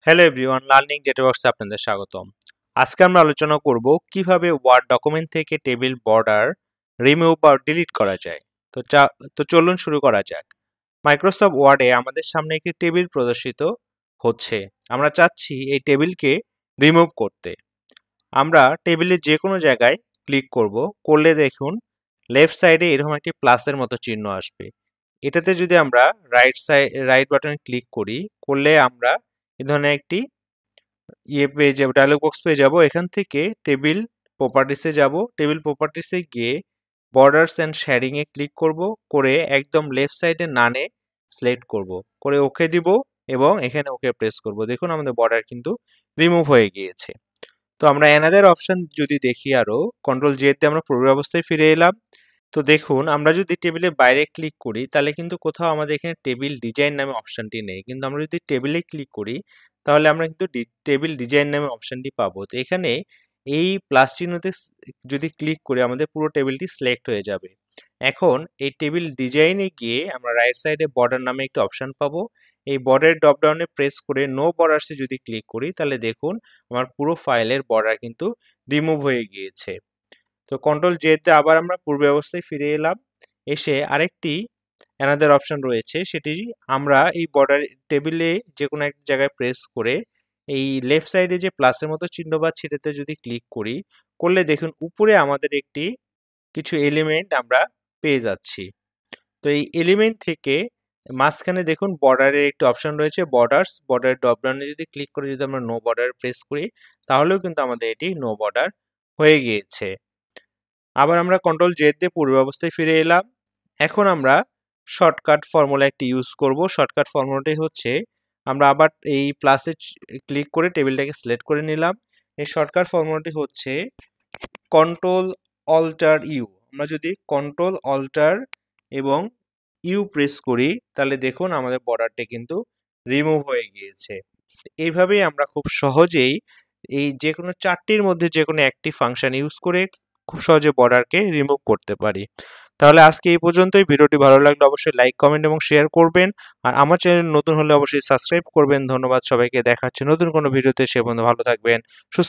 Hello everyone, learning ডেটাওয়ার্কসে আপনাদের স্বাগতম। আজকে আমরা আলোচনা করব কিভাবে ওয়ার্ড ডকুমেন্ট থেকে টেবিল বর্ডার রিমুভ বা ডিলিট করা যায়। তো চলুন শুরু করা যাক। মাইক্রোসফট ওয়ার্ডে আমাদের সামনে একটি টেবিল প্রদর্শিত হচ্ছে। আমরা চাচ্ছি এই টেবিলকে রিমুভ করতে। আমরা টেবিলের যে কোনো জায়গায় ক্লিক করলে দেখুন লেফট সাইডে এরকম একটি প্লাসের মতো চিহ্ন আসবে। এটাতে যদি আমরা রাইট বাটনে ক্লিক করলে আমরা এই ধরনের একটি পেয়ে যাব, ডায়লগ বক্স পেয়ে যাব। এখান থেকে টেবিল প্রপার্টিসে যাব। টেবিল প্রপার্টিসে গিয়ে বর্ডার্স অ্যান্ড শেডিং এ ক্লিক করে একদম লেফট সাইডে নানে সিলেক্ট করে ওকে দিব এবং এখানে ওকে প্রেস করব। দেখুন আমাদের বর্ডার কিন্তু রিমুভ হয়ে গিয়েছে। তো আমরা অ্যানাদার অপশন যদি দেখি, আরো কন্ট্রোল জে তে আমরা পূর্বের অবস্থায় ফিরে এলাম। তো দেখুন আমরা যদি টেবিলের বাইরে ক্লিক করি তাহলে কিন্তু কোথাও আমাদের এখানে টেবিল ডিজাইন নামে অপশনটি নেই, কিন্তু আমরা যদি টেবিলে ক্লিক করি তাহলে আমরা কিন্তু টেবিল ডিজাইন নামে অপশনটি পাবো। তো এখানে এই প্লাস চিহ্নতে যদি ক্লিক করি আমাদের পুরো টেবিলটি সিলেক্ট হয়ে যাবে। এখন এই টেবিল ডিজাইনে গিয়ে আমরা রাইট সাইডে বর্ডার নামে একটি অপশন পাবো। এই বর্ডার ড্রপ ডাউনে প্রেস করে নো বর্ডারসে যদি ক্লিক করি তাহলে দেখুন আমার পুরো ফাইলের বর্ডার কিন্তু রিমুভ হয়ে গিয়েছে। তো কন্ট্রোল জে তে আবার আমরা পূর্বে অবস্থায় ফিরে এলাম। এসে আরেকটি অ্যানাদার অপশন রয়েছে, সেটি আমরা এই বর্ডার টেবিলে যে কোনো এক জায়গায় প্রেস করে এই লেফট সাইডে যে প্লাসের মতো চিহ্ন বা ছিটেতে যদি ক্লিক করলে দেখুন উপরে আমাদের একটি কিছু এলিমেন্ট আমরা পেয়ে যাচ্ছি। তো এই এলিমেন্ট থেকে মাঝখানে দেখুন বর্ডারের একটি অপশন রয়েছে, বর্ডার ড্রপ ডাউনে যদি ক্লিক করে যদি আমরা নো বর্ডার প্রেস করি তাহলেও কিন্তু আমাদের এটি নো বর্ডার হয়ে গিয়েছে। আবার আমরা কন্ট্রোল জেড দিয়ে পূর্ব অবস্থায় ফিরে এলাম। এখন আমরা শর্টকাট ফর্মুলা একটি ইউজ করব। শর্টকাট ফর্মুলাটি হচ্ছে আমরা আবার এই প্লাসে ক্লিক করে টেবিলটাকে সিলেক্ট করে নিলাম। এই শর্টকাট ফর্মুলাটি হচ্ছে কন্ট্রোল অল্টার ইউ। আমরা যদি কন্ট্রোল অল্টার এবং ইউ প্রেস করি তাহলে দেখুন আমাদের বর্ডারটি কিন্তু রিমুভ হয়ে গিয়েছে। এইভাবেই আমরা খুব সহজেই এই যে কোনো চারটির মধ্যে যে কোনো একটি ফাংশন ইউজ করে খুব সহজে বর্ডারকে রিমুভ করতে পারি। তাহলে আজকে এই পর্যন্তই। ভিডিওটি ভালো লাগলে অবশ্যই লাইক, কমেন্ট এবং শেয়ার করবেন। আর আমার চ্যানেল নতুন হলে অবশ্যই সাবস্ক্রাইব করবেন। ধন্যবাদ সবাইকে। দেখা হচ্ছে নতুন কোনো ভিডিওতে। সে পর্যন্ত ভালো থাকবেন, সুস্থ